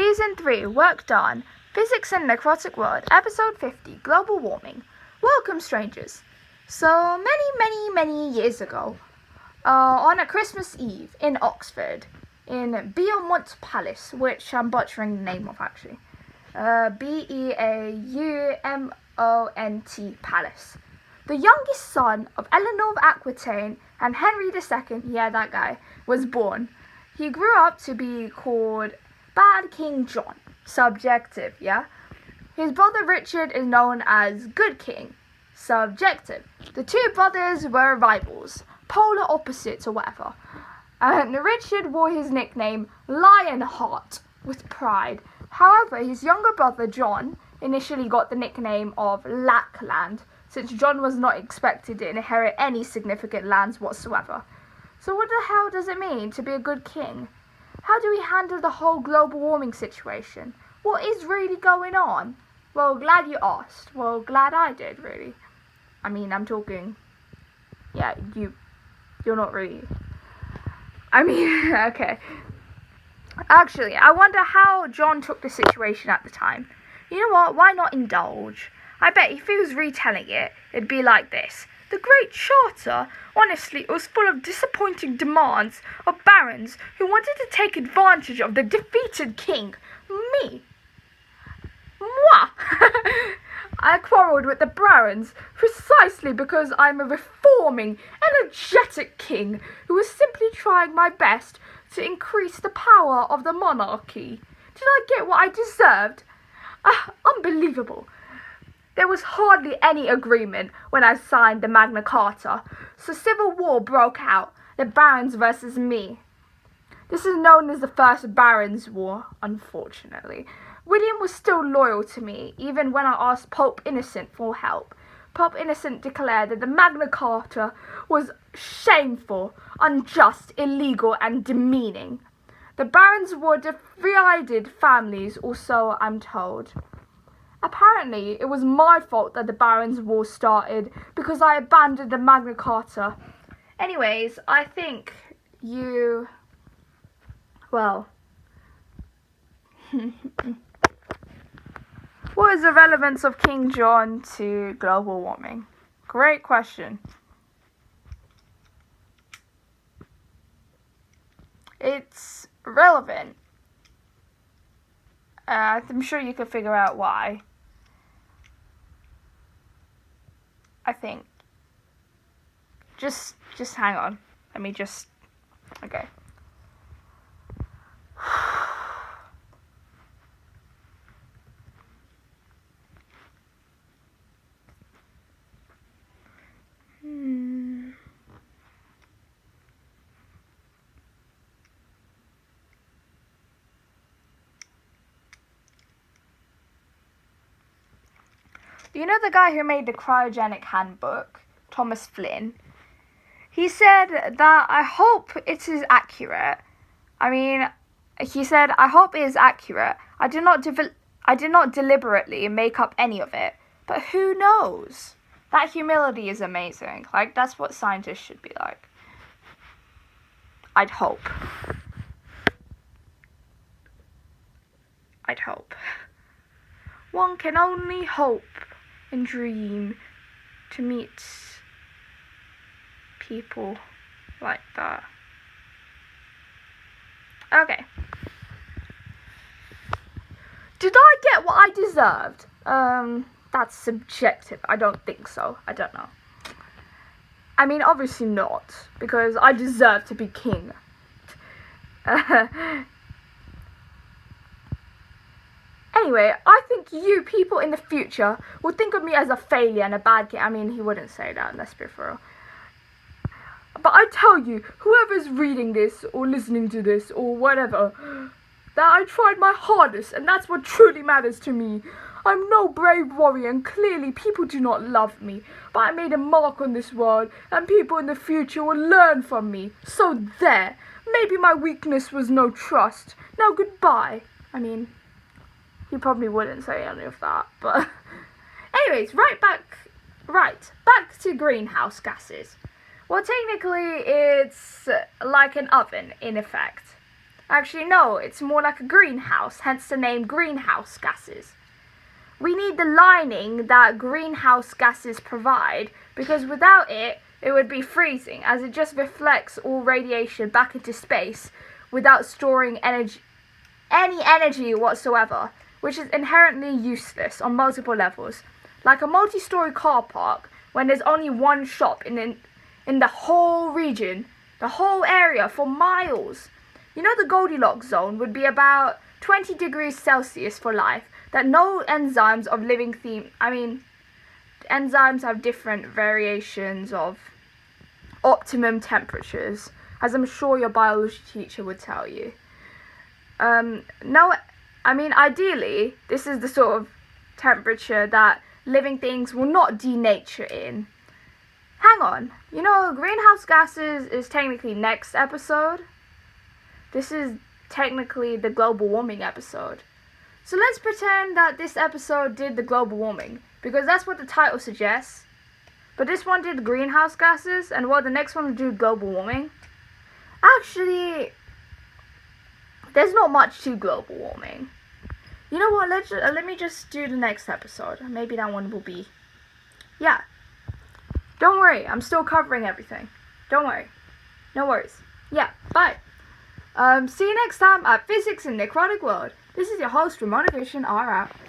Season 3, Work Done, Physics in Necrotic World, Episode 50, Global Warming. Welcome, strangers. So, many years ago, on a Christmas Eve in Oxford, in Beaumont Palace, which I'm butchering the name of, actually. Beaumont Palace. The youngest son of Eleanor of Aquitaine and Henry II, yeah, that guy, was born. He grew up to be called Bad King John. Subjective, yeah? His brother Richard is known as Good King. Subjective. The two brothers were rivals, polar opposites or whatever. And Richard wore his nickname Lionheart with pride. However, his younger brother John initially got the nickname of Lackland, since John was not expected to inherit any significant lands whatsoever. So what the hell does it mean to be a good king? How do we handle the whole global warming situation? What is really going on? Well, glad you asked. Well, glad I did, really. I mean, I'm talking... Yeah, you're not really... I mean, okay. Actually, I wonder how John took the situation at the time. You know what? Why not indulge? I bet if he was retelling it, it'd be like this. The Great Charter, honestly, it was full of disappointing demands of barons who wanted to take advantage of the defeated king, me. Moi! I quarrelled with the barons precisely because I'm a reforming, energetic king who was simply trying my best to increase the power of the monarchy. Did I get what I deserved? Unbelievable. There was hardly any agreement when I signed the Magna Carta, so civil war broke out, the barons versus me. This is known as the First Barons' War, unfortunately. William was still loyal to me, even when I asked Pope Innocent for help. Pope Innocent declared that the Magna Carta was shameful, unjust, illegal, and demeaning. The Barons' War divided families, or so I'm told. Apparently, it was my fault that the Barons' War started because I abandoned the Magna Carta. Anyways, I think you... Well... What is the relevance of King John to global warming? Great question. It's relevant. I'm sure you can figure out why. I think. Just hang on. Let me just... Okay. You know the guy who made the cryogenic handbook, Thomas Flynn? He said that I hope it is accurate. He said, I hope it is accurate. I did not deliberately make up any of it. But who knows? That humility is amazing. Like, that's what scientists should be like. I'd hope. One can only hope and dream to meet people like that. Okay. Did I get what I deserved? That's subjective. I don't think so. I don't know. I mean, obviously not, because I deserve to be king. Anyway, I think you people in the future will think of me as a failure and a bad king. I mean, he wouldn't say that, let's be for real. But I tell you, whoever's reading this or listening to this or whatever, that I tried my hardest, and that's what truly matters to me. I'm no brave warrior, and clearly people do not love me. But I made a mark on this world, and people in the future will learn from me. So there. Maybe my weakness was no trust. Now goodbye. I mean... He probably wouldn't say any of that, but... Anyways, back to greenhouse gases. Well, technically, it's like an oven, in effect. Actually, no, it's more like a greenhouse, hence the name greenhouse gases. We need the lining that greenhouse gases provide, because without it, it would be freezing, as it just reflects all radiation back into space without storing any energy whatsoever, which is inherently useless on multiple levels. Like a multi-story car park, when there's only one shop in the whole region, the whole area for miles. You know, the Goldilocks zone would be about 20 degrees Celsius for life, that no enzymes of living enzymes have different variations of optimum temperatures, as I'm sure your biology teacher would tell you. Ideally, this is the sort of temperature that living things will not denature in. Hang on, you know, greenhouse gases is technically next episode. This is technically the global warming episode. So let's pretend that this episode did the global warming, because that's what the title suggests. But this one did greenhouse gases, and the next one will do global warming. Actually, there's not much to global warming. You know what, let me just do the next episode. Maybe that one will be... Yeah. Don't worry, I'm still covering everything. Don't worry. No worries. Yeah, bye. See you next time at Physics in Necrotic World. This is your host, Rimona, R out.